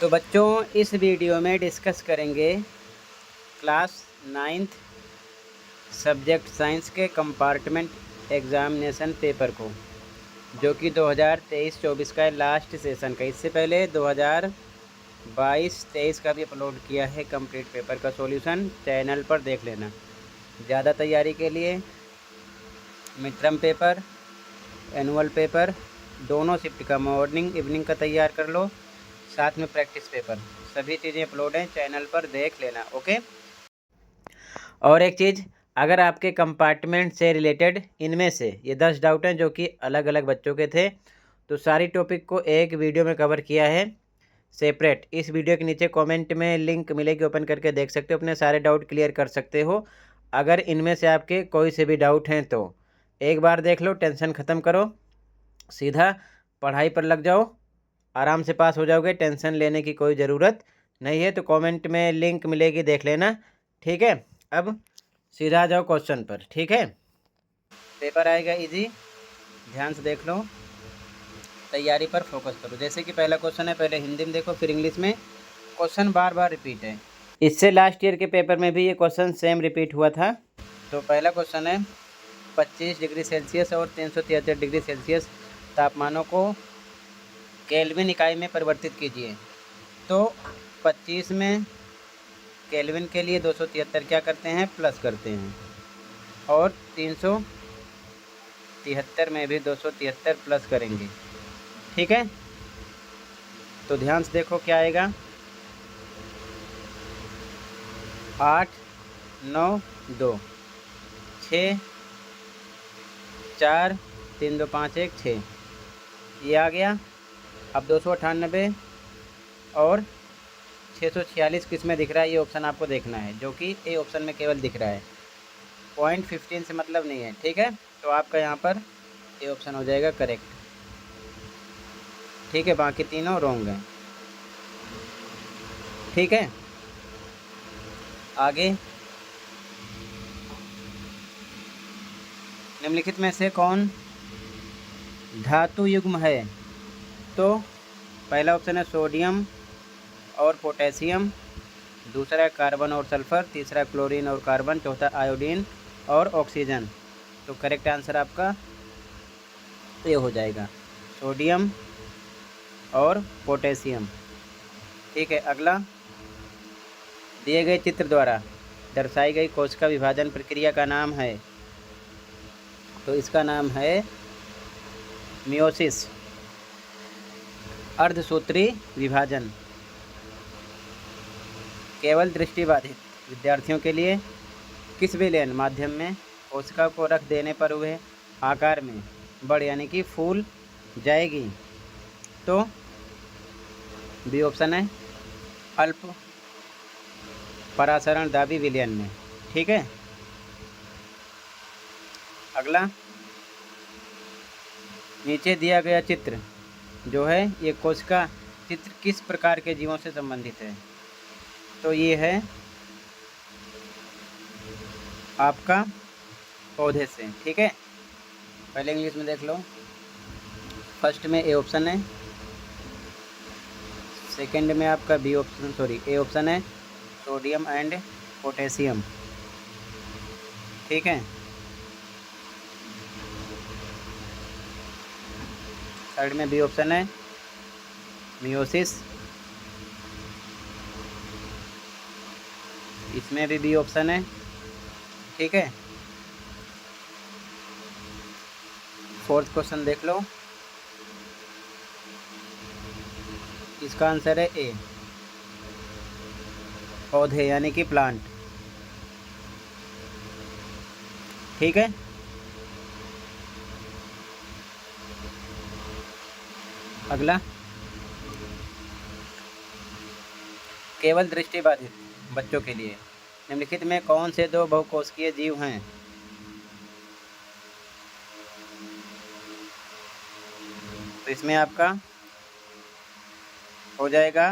तो बच्चों इस वीडियो में डिस्कस करेंगे क्लास 9th सब्जेक्ट साइंस के कंपार्टमेंट एग्ज़ामिनेशन पेपर को, जो कि 2023-24 का लास्ट सेशन का। इससे पहले 2022-23 का भी अपलोड किया है कंप्लीट पेपर का सॉल्यूशन, चैनल पर देख लेना। ज़्यादा तैयारी के लिए mid term paper, annual paper दोनों शिफ्ट का मॉर्निंग इवनिंग का तैयार कर लो, साथ में प्रैक्टिस पेपर, सभी चीज़ें अपलोड हैं, चैनल पर देख लेना। ओके। और एक चीज़, अगर आपके कंपार्टमेंट से रिलेटेड इनमें से ये 10 डाउट हैं जो कि अलग अलग बच्चों के थे, तो सारी टॉपिक को एक वीडियो में कवर किया है सेपरेट। इस वीडियो के नीचे कमेंट में लिंक मिलेगी, ओपन करके देख सकते हो, अपने सारे डाउट क्लियर कर सकते हो। अगर इनमें से आपके कोई से भी डाउट हैं तो एक बार देख लो, टेंशन ख़त्म करो, सीधा पढ़ाई पर लग जाओ, आराम से पास हो जाओगे। टेंशन लेने की कोई ज़रूरत नहीं है। तो कमेंट में लिंक मिलेगी, देख लेना, ठीक है। अब सीधा आ जाओ क्वेश्चन पर, ठीक है। पेपर आएगा इजी, ध्यान से देख लो, तैयारी पर फोकस करो। जैसे कि पहला क्वेश्चन है, पहले हिंदी में देखो फिर इंग्लिश में। क्वेश्चन बार बार रिपीट है, इससे लास्ट ईयर के पेपर में भी ये क्वेश्चन सेम रिपीट हुआ था। तो पहला क्वेश्चन है, 25 डिग्री सेल्सियस और 373 डिग्री सेल्सियस तापमानों को केल्विन इकाई में परिवर्तित कीजिए। तो 25 में केल्विन के लिए 273 क्या करते हैं, प्लस करते हैं, और 373 में भी 273 प्लस करेंगे, ठीक है। तो ध्यान से देखो क्या आएगा, 8 9 2 6 4 3 2 5 1 6 ये आ गया। अब 298 और 646 किस में दिख रहा है, ये ऑप्शन आपको देखना है, जो कि ए ऑप्शन में केवल दिख रहा है। 0.15 से मतलब नहीं है, ठीक है। तो आपका यहाँ पर ए ऑप्शन हो जाएगा करेक्ट, ठीक है। बाकी तीनों रॉन्ग हैं, ठीक है। आगे, निम्नलिखित में से कौन धातु युग्म है। तो पहला ऑप्शन है सोडियम और पोटेशियम, दूसरा है कार्बन और सल्फ़र, तीसरा क्लोरीन और कार्बन, चौथा आयोडीन और ऑक्सीजन। तो करेक्ट आंसर आपका ये हो जाएगा, सोडियम और पोटेशियम, ठीक है। अगला, दिए गए चित्र द्वारा दर्शाई गई कोशिका विभाजन प्रक्रिया का नाम है। तो इसका नाम है मियोसिस, अर्धसूत्री विभाजन। केवल दृष्टिबाधित विद्यार्थियों के लिए किस विलयन माध्यम में कोशिका को रख देने पर वह आकार में बढ़ यानी कि फूल जाएगी। तो बी ऑप्शन है अल्प परासरण दाबी विलयन में, ठीक है। अगला, नीचे दिया गया चित्र जो है, ये कोशिका चित्र किस प्रकार के जीवों से संबंधित है। तो ये है आपका पौधे से, ठीक है। पहले इंग्लिश में देख लो, फर्स्ट में ए ऑप्शन है, सेकंड में आपका B option, sorry A option है सोडियम एंड पोटेशियम, ठीक है। थर्ड में बी ऑप्शन है मियोसिस, इसमें भी बी ऑप्शन है, ठीक है। फोर्थ क्वेश्चन देख लो, इसका आंसर है ए, पौधे यानी कि प्लांट, ठीक है। अगला, केवल दृष्टिबाधित बच्चों के लिए निम्नलिखित में कौन से दो बहुकोशिकीय जीव हैं। तो इसमें आपका हो जाएगा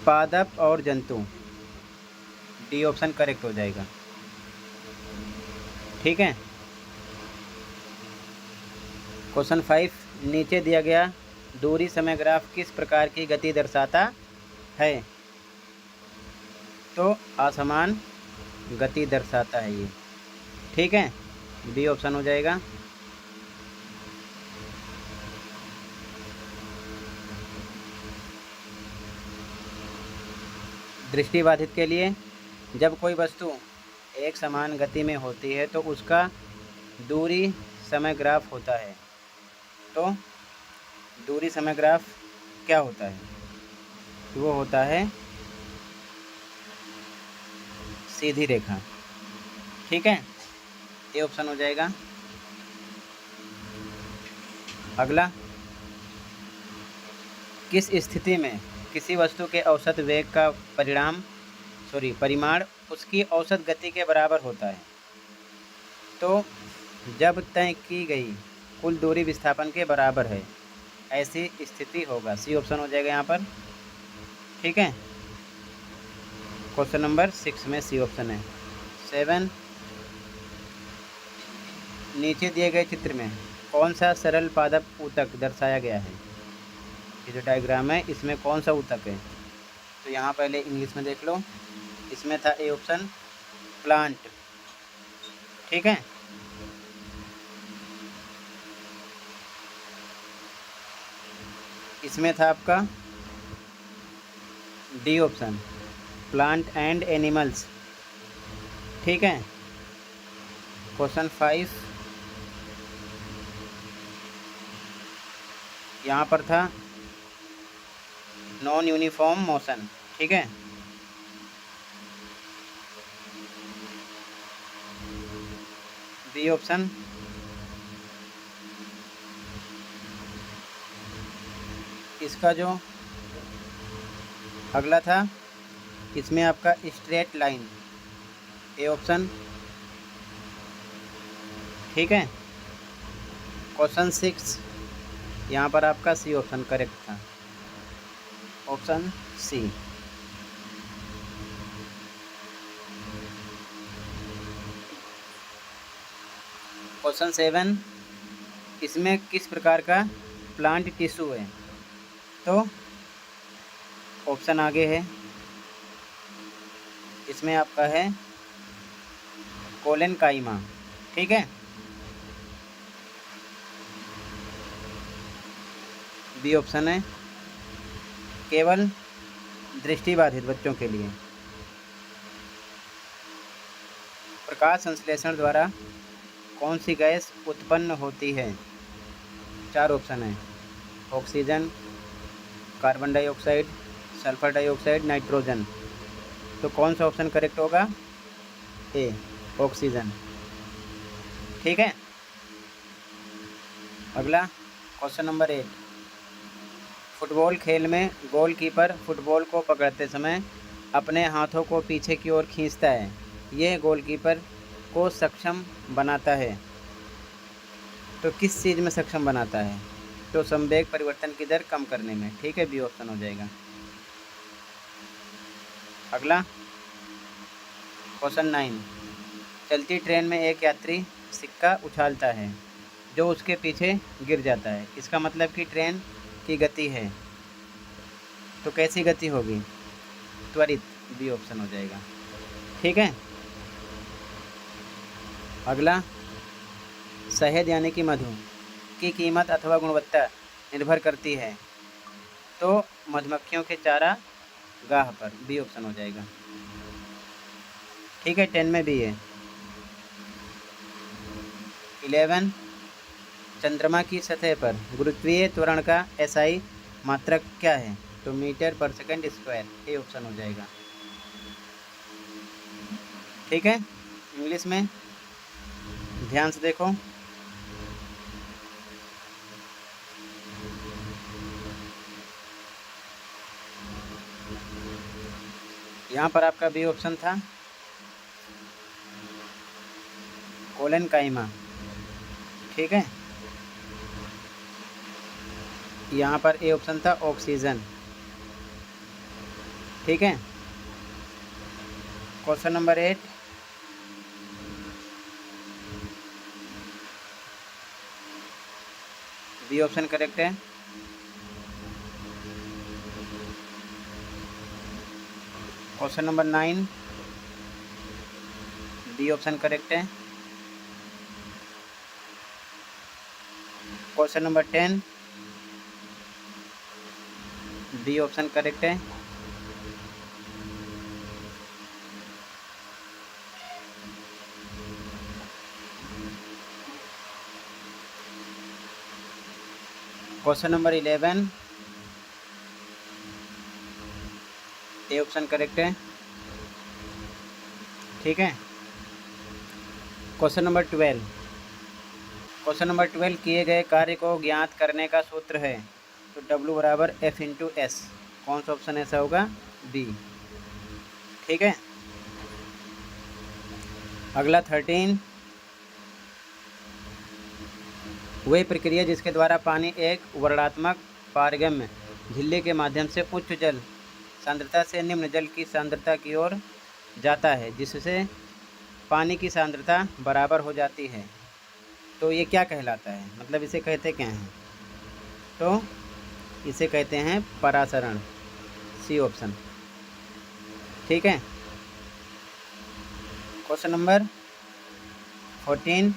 पादप और जंतु, डी ऑप्शन करेक्ट हो जाएगा, ठीक है। क्वेश्चन 5, नीचे दिया गया दूरी समय ग्राफ किस प्रकार की गति दर्शाता है? तो असमान गति दर्शाता है ये। ठीक है, बी ऑप्शन हो जाएगा। दृष्टिबाधित के लिए, जब कोई वस्तु एक समान गति में होती है तो उसका दूरी समय ग्राफ होता है। तो दूरी समय ग्राफ क्या होता है? वो होता है सीधी रेखा। ठीक है, ये ऑप्शन हो जाएगा। अगला, किस स्थिति में किसी वस्तु के औसत वेग का परिमाण उसकी औसत गति के बराबर होता है? तो जब तय की गई कुल दूरी विस्थापन के बराबर है, ऐसी स्थिति होगा। सी ऑप्शन हो जाएगा यहाँ पर। ठीक है, क्वेश्चन नंबर 6 में सी ऑप्शन है। 7, नीचे दिए गए चित्र में कौन सा सरल पादप ऊतक दर्शाया गया है? ये जो डायग्राम है इसमें कौन सा ऊतक है? तो यहाँ पहले इंग्लिश में देख लो। इसमें था ए ऑप्शन प्लांट। ठीक है, इसमें था आपका D option plant and animals. ठीक है, क्वेश्चन 5 यहाँ पर था नॉन यूनिफॉर्म मोशन। ठीक है, बी ऑप्शन। इसका जो अगला था इसमें आपका स्ट्रेट लाइन, ए ऑप्शन। ठीक है, क्वेश्चन 6 यहाँ पर आपका सी ऑप्शन करेक्ट था, ऑप्शन सी। क्वेश्चन 7, इसमें किस प्रकार का प्लांट टिश्यू है? तो ऑप्शन आगे है, इसमें आपका है कोलेनकाइमा। ठीक है, बी ऑप्शन है केवल दृष्टिबाधित बच्चों के लिए। प्रकाश संश्लेषण द्वारा कौन सी गैस उत्पन्न होती है? 4 ऑप्शन है, oxygen, carbon dioxide, sulphur dioxide, nitrogen. तो कौन सा ऑप्शन करेक्ट होगा? ए, ऑक्सीजन। ठीक है, अगला क्वेश्चन नंबर 8, फुटबॉल खेल में गोलकीपर फुटबॉल को पकड़ते समय अपने हाथों को पीछे की ओर खींचता है। यह गोलकीपर को सक्षम बनाता है। तो किस चीज़ में सक्षम बनाता है? तो संवेग परिवर्तन की दर कम करने में। ठीक है, बी ऑप्शन हो जाएगा। अगला क्वेश्चन 9, चलती ट्रेन में एक यात्री सिक्का उछालता है जो उसके पीछे गिर जाता है। इसका मतलब कि ट्रेन की गति है। तो कैसी गति होगी? त्वरित, बी ऑप्शन हो जाएगा। ठीक है, अगला, शहद यानी कि मधु की कीमत अथवा गुणवत्ता निर्भर करती है। तो मधुमक्खियों के चारागाह पर, बी ऑप्शन हो जाएगा। ठीक है, 10 में भी है। 11, चंद्रमा की सतह पर गुरुत्वीय त्वरण का एसआई मात्रक क्या है? तो मीटर पर सेकंड स्क्वायर, ए ऑप्शन हो जाएगा। ठीक है, इंग्लिश में ध्यान से देखो। यहाँ पर आपका बी ऑप्शन था कोलेनकाइमा। ठीक है, यहाँ पर ए ऑप्शन था ऑक्सीजन। ठीक है, question number 8, B option correct है। Question number 9 B option correct है। Question number 10 B option correct है। Question number 11 A option correct है। ठीक है। क्वेश्चन नंबर 12 किए गए कार्य को ज्ञात करने का सूत्र है, तो W बराबर F/S। कौन सा ऑप्शन ऐसा होगा? बी। ठीक है। अगला 13 वही प्रक्रिया जिसके द्वारा पानी एक वर्णात्मक पारगम्य झिल्ली के माध्यम से उच्च जल सांद्रता से निम्न जल की सांद्रता की ओर जाता है, जिससे पानी की सांद्रता बराबर हो जाती है, तो ये क्या कहलाता है? मतलब इसे कहते क्या हैं? तो इसे कहते हैं परासरण। C option. ठीक है। क्वेश्चन नंबर 14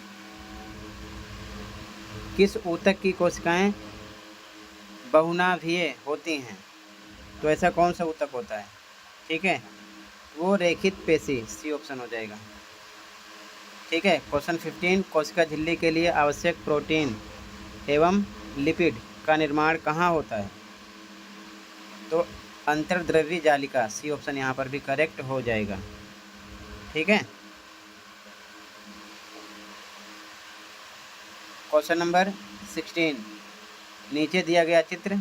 किस ऊतक की कोशिकाएं बहुनाभिकीय होती हैं? तो ऐसा कौन सा ऊतक होता है? ठीक है, वो रेखित पेशी। सी ऑप्शन हो जाएगा। ठीक है। क्वेश्चन 15 कोशिका झिल्ली के लिए आवश्यक प्रोटीन एवं लिपिड का निर्माण कहाँ होता है? तो अंतर्द्रव्यी जालिका। सी ऑप्शन यहाँ पर भी करेक्ट हो जाएगा। ठीक है। क्वेश्चन नंबर 16 नीचे दिया गया चित्र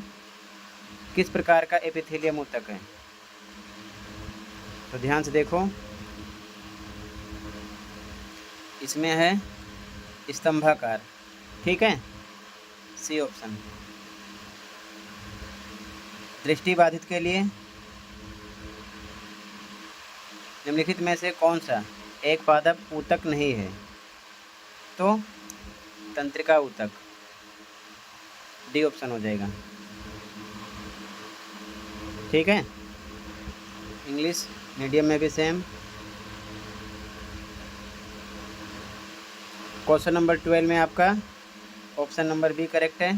किस प्रकार का एपिथेलियम ऊतक है? तो ध्यान से देखो, इसमें है स्तंभाकार। ठीक है। C option. दृष्टिबाधित के लिए निम्नलिखित में से कौन सा एक पादप ऊतक नहीं है? तो तंत्रिका ऊतक। डी ऑप्शन हो जाएगा। ठीक है। इंग्लिश मीडियम में भी सेम। क्वेश्चन नंबर 12 में आपका ऑप्शन नंबर बी करेक्ट है।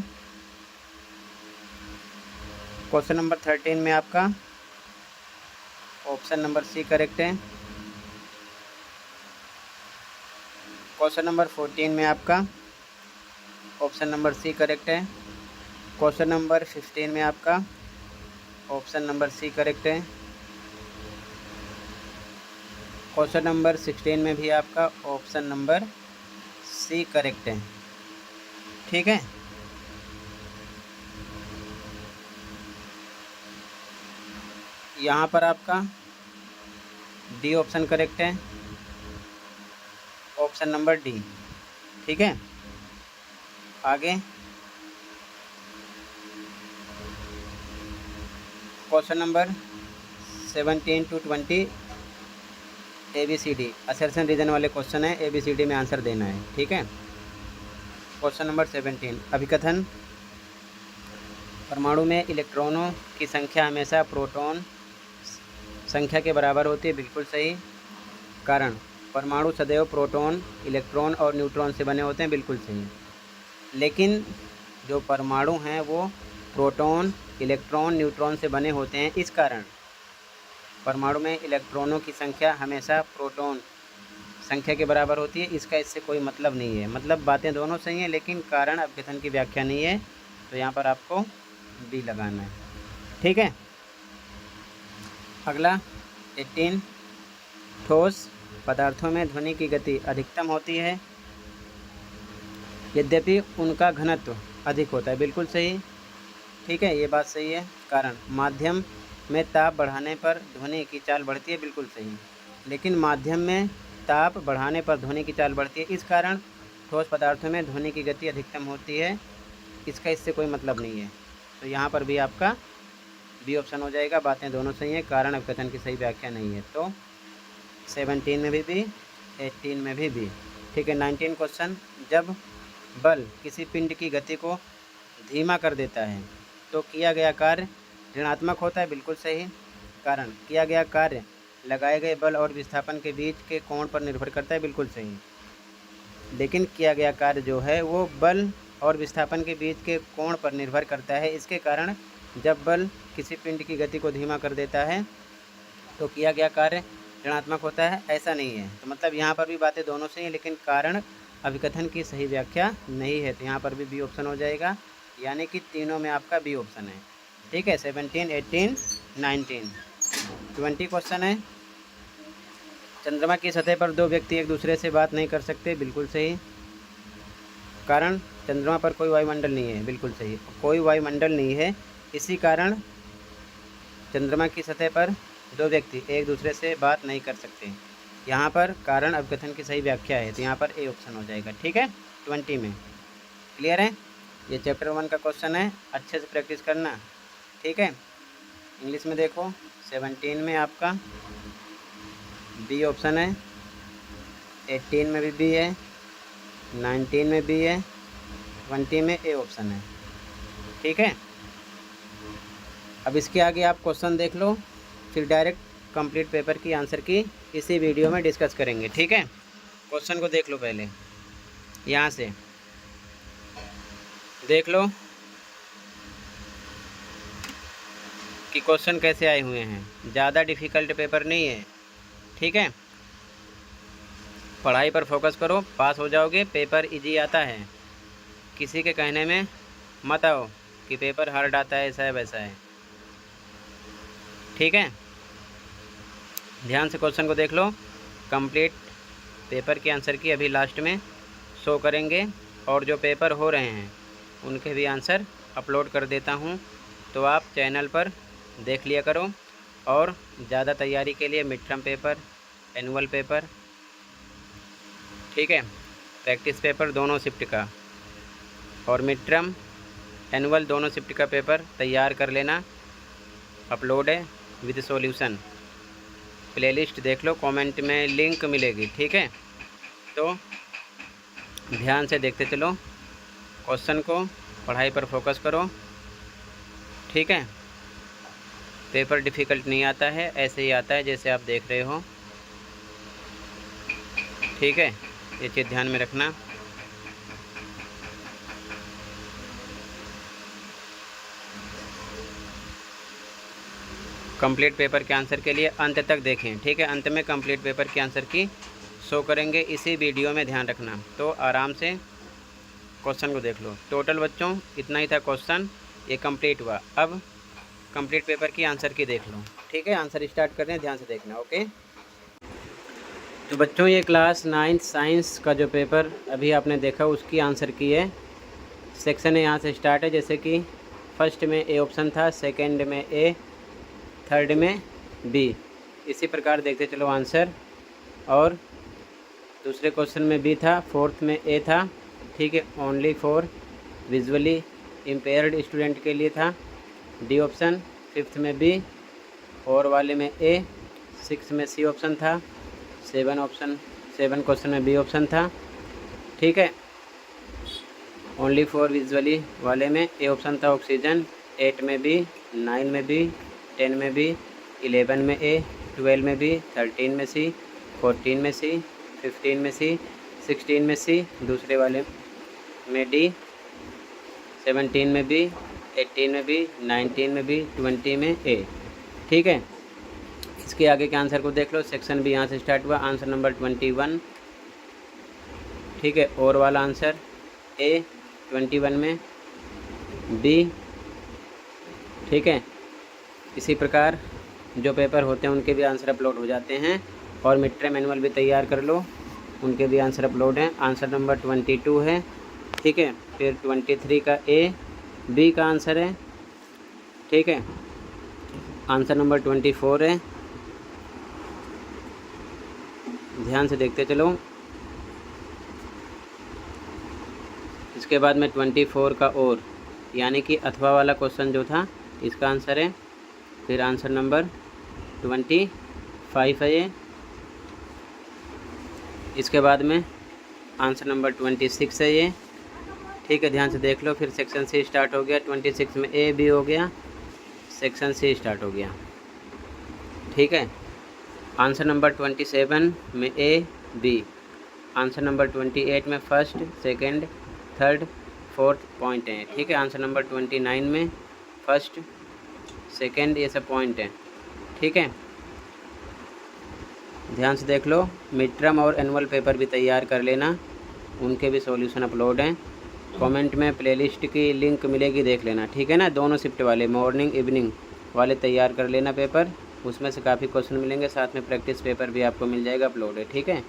क्वेश्चन नंबर 13 में आपका ऑप्शन नंबर सी करेक्ट है। क्वेश्चन नंबर 14 में आपका ऑप्शन नंबर सी करेक्ट है। क्वेश्चन नंबर 15 में आपका ऑप्शन नंबर सी करेक्ट है। क्वेश्चन नंबर 16 में भी आपका ऑप्शन नंबर सी करेक्ट है। ठीक है। यहाँ पर आपका डी ऑप्शन करेक्ट है, ऑप्शन नंबर डी। ठीक है। आगे question number 17 to 20 ABCD assertion reason वाले क्वेश्चन है। ABCD में आंसर देना है। ठीक है। क्वेश्चन नंबर 17 अभिकथन परमाणु में इलेक्ट्रॉनों की संख्या हमेशा प्रोटॉन संख्या के बराबर होती है। बिल्कुल सही। कारण परमाणु सदैव प्रोटॉन, इलेक्ट्रॉन और न्यूट्रॉन से बने होते हैं। बिल्कुल सही। लेकिन जो परमाणु हैं वो प्रोटॉन, इलेक्ट्रॉन, न्यूट्रॉन से बने होते हैं। इस कारण परमाणु में इलेक्ट्रॉनों की संख्या हमेशा प्रोटॉन संख्या के बराबर होती है। इसका इससे कोई मतलब नहीं है। मतलब बातें दोनों सही हैं, लेकिन कारण अभिकथन की व्याख्या नहीं है, तो यहाँ पर आपको बी लगाना है। ठीक है। अगला 18 ठोस पदार्थों में ध्वनि की गति अधिकतम होती है, यद्यपि उनका घनत्व अधिक होता है। बिल्कुल सही। ठीक है, ये बात सही है। कारण माध्यम में ताप बढ़ाने पर ध्वनि की चाल बढ़ती है। बिल्कुल सही। लेकिन माध्यम में ताप बढ़ाने पर ध्वनि की चाल बढ़ती है, इस कारण ठोस पदार्थों में ध्वनि की गति अधिकतम होती है। इसका इससे कोई मतलब नहीं है, तो यहाँ पर भी आपका बी ऑप्शन हो जाएगा। बातें दोनों सही हैं, कारण अभिकथन की सही व्याख्या नहीं है। तो 17 में भी बी, 18 में भी बी। ठीक है। 19 क्वेश्चन जब बल किसी पिंड की गति को धीमा कर देता है तो किया गया कार्य ऋणात्मक होता है। बिल्कुल सही। कारण किया गया कार्य लगाए गए बल और विस्थापन के बीच के कोण पर निर्भर करता है, बिल्कुल सही। लेकिन किया गया कार्य जो है वो बल और विस्थापन के बीच के कोण पर निर्भर करता है। इसके कारण जब बल किसी पिंड की गति को धीमा कर देता है तो किया गया कार्य ऋणात्मक होता है, ऐसा नहीं है। तो मतलब यहाँ पर भी बातें दोनों सही हैं, लेकिन कारण अभिकथन की सही व्याख्या नहीं है, तो यहाँ पर भी बी ऑप्शन हो जाएगा, यानी कि तीनों में आपका बी ऑप्शन है। ठीक है, 17, 18, 19, 20 क्वेश्चन है। चंद्रमा की सतह पर दो व्यक्ति एक दूसरे से बात नहीं कर सकते, बिल्कुल सही। कारण चंद्रमा पर कोई वायुमंडल नहीं है, बिल्कुल सही, कोई वायुमंडल नहीं है, इसी कारण चंद्रमा की सतह पर दो व्यक्ति एक दूसरे से बात नहीं कर सकते। यहाँ पर कारण अभिकथन की सही व्याख्या है, तो यहाँ पर ए ऑप्शन हो जाएगा। ठीक है, 20 में क्लियर है। ये चैप्टर 1 का क्वेश्चन है, अच्छे से प्रैक्टिस करना। ठीक है, इंग्लिश में देखो, 17 में आपका बी ऑप्शन है, 18 में भी बी है, 19 में बी है, 20 में ए ऑप्शन है। ठीक है, अब इसके आगे आप क्वेश्चन देख लो, फिर डायरेक्ट कंप्लीट पेपर की आंसर की इसी वीडियो में डिस्कस करेंगे। ठीक है, क्वेश्चन को देख लो, पहले यहाँ से देख लो कि क्वेश्चन कैसे आए हुए हैं। ज़्यादा डिफ़िकल्ट पेपर नहीं है। ठीक है, पढ़ाई पर फोकस करो, पास हो जाओगे। पेपर इजी आता है, किसी के कहने में मत आओ कि पेपर हार्ड आता है, ऐसा है वैसा है। ठीक है, ध्यान से क्वेश्चन को देख लो। कंप्लीट पेपर के आंसर की अभी लास्ट में शो करेंगे, और जो पेपर हो रहे हैं उनके भी आंसर अपलोड कर देता हूँ, तो आप चैनल पर देख लिया करो। और ज़्यादा तैयारी के लिए mid term paper, annual paper, ठीक है, प्रैक्टिस पेपर दोनों शिफ्ट का और मिड टर्म एनुअल दोनों शिफ्ट का पेपर तैयार कर लेना। अपलोड है विद सॉल्यूशन, प्लेलिस्ट देख लो, कमेंट में लिंक मिलेगी। ठीक है, तो ध्यान से देखते चलो क्वेश्चन को, पढ़ाई पर फोकस करो। ठीक है, पेपर डिफ़िकल्ट नहीं आता है, ऐसे ही आता है जैसे आप देख रहे हो। ठीक है, ये चीज़ ध्यान में रखना। कंप्लीट पेपर के आंसर के लिए अंत तक देखें। ठीक है, अंत में कंप्लीट पेपर के आंसर की शो करेंगे इसी वीडियो में, ध्यान रखना। तो आराम से क्वेश्चन को देख लो। टोटल बच्चों इतना ही था क्वेश्चन, ये कंप्लीट हुआ। अब कंप्लीट पेपर की आंसर की देख लो। ठीक है, आंसर स्टार्ट कर रहे हैं, ध्यान से देखना। ओके, तो बच्चों ये क्लास 9 साइंस का जो पेपर अभी आपने देखा उसकी आंसर की है। सेक्शन है यहाँ से स्टार्ट है, जैसे कि फर्स्ट में ए ऑप्शन था, सेकंड में ए, थर्ड में बी, इसी प्रकार देखते चलो आंसर। और दूसरे क्वेश्चन में बी था, फोर्थ में ए था। ठीक है, only for visually impaired student के लिए था डी ऑप्शन, फिफ्थ में बी, और वाले में ए, सिक्स में सी ऑप्शन था, 7 क्वेश्चन में बी ऑप्शन था। ठीक है, ओनली फॉर विजुअली वाले में ए ऑप्शन था ऑक्सीजन, 8 में बी, 9 में बी, 10 में बी, 11 में ए, 12 में बी, 13 में सी, 14 में सी, 15 में सी, 16 में सी, दूसरे वाले में डी, 17 में बी, 18 में बी, 19 में बी, 20 में ए। ठीक है, इसके आगे के आंसर को देख लो। सेक्शन भी यहाँ से स्टार्ट हुआ, आंसर नंबर 21। ठीक है, और वाला आंसर ए, 21 में बी। ठीक है, इसी प्रकार जो पेपर होते हैं उनके भी आंसर अपलोड हो जाते हैं, और मिड टर्म एनुअल भी तैयार कर लो, उनके भी आंसर अपलोड हैं। आंसर नंबर 22 है। ठीक है, फिर 23 का ए, बी का आंसर है। ठीक है, आंसर नंबर 24 है। ध्यान से देखते चलो। इसके बाद में 24 का और, यानी कि अथवा वाला क्वेश्चन जो था इसका आंसर है। फिर आंसर नंबर 25 है ये। इसके बाद में आंसर नंबर 26 है ये। ठीक है, ध्यान से देख लो। फिर सेक्शन सी स्टार्ट हो गया, 26 में ए बी हो गया, सेक्शन सी स्टार्ट हो गया। ठीक है। आंसर नंबर 27 में ए बी, आंसर नंबर 28 में first second third fourth point है। ठीक है। आंसर नंबर 29 में फर्स्ट सेकंड ये सब पॉइंट है। ठीक है। ध्यान से देख लो, मिड टर्म और एनुअल पेपर भी तैयार कर लेना, उनके भी सॉल्यूशन अपलोड हैं। कमेंट में प्लेलिस्ट की लिंक मिलेगी, देख लेना। ठीक है ना। दोनों शिफ्ट वाले मॉर्निंग इवनिंग वाले तैयार कर लेना पेपर, उसमें से काफ़ी क्वेश्चन मिलेंगे, साथ में प्रैक्टिस पेपर भी आपको मिल जाएगा, अपलोड है। ठीक है।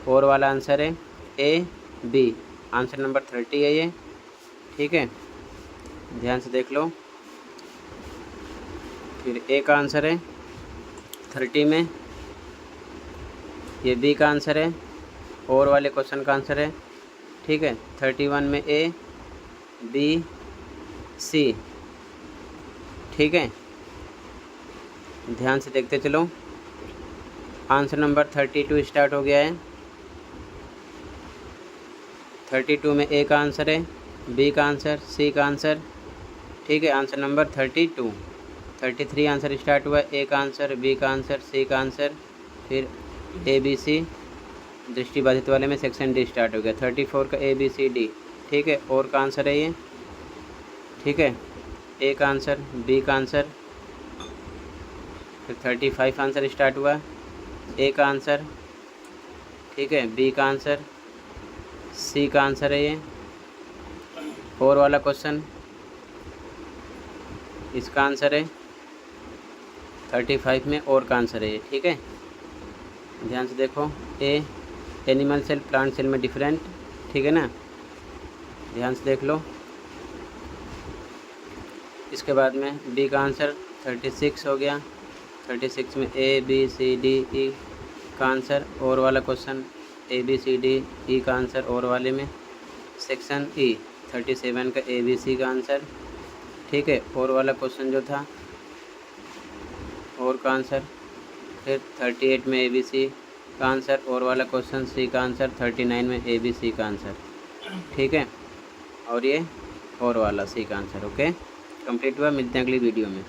और वाला आंसर है ए बी, आंसर नंबर 30 है ये। ठीक है। ध्यान से देख लो। फिर ए का आंसर है 30 में, ये बी का आंसर है, और वाले क्वेश्चन का आंसर है। ठीक है। 31 में ए बी सी। ठीक है। ध्यान से देखते चलो। आंसर नंबर 32 स्टार्ट हो गया है। 32 में ए का आंसर है, बी का आंसर, सी का आंसर। ठीक है। Answer number 32। 33 आंसर स्टार्ट हुआ, ए का आंसर, बी का आंसर, सी का आंसर, फिर ए बी सी। दृष्टिबाधित वाले में सेक्शन डी स्टार्ट हो गया। 34 का ए बी सी डी। ठीक है। और का आंसर है ये। ठीक है। ए का आंसर, बी का आंसर, फिर 35 आंसर स्टार्ट हुआ, ए का आंसर। ठीक है। बी का आंसर, सी का आंसर है ये। और वाला क्वेश्चन, इसका आंसर है 35 में, और का आंसर है ये। ठीक है। ध्यान से देखो। ए एनिमल सेल प्लांट सेल में डिफरेंट। ठीक है ना। ध्यान से देख लो। इसके बाद में बी का आंसर 36 हो गया। 36 में ए बी सी डी ई का आंसर, और वाला question A B C D E का आंसर, और वाले में सेक्शन ई 37 का ए बी सी का आंसर। ठीक है। और वाला क्वेश्चन जो था, और का आंसर, फिर 38 में ए बी सी का आंसर, और वाला क्वेश्चन सी का आंसर, 39 में ए बी सी का आंसर। ठीक है। और ये और वाला सी का आंसर। ओके, कंप्लीट हुआ। मिलते हैं अगली वीडियो में।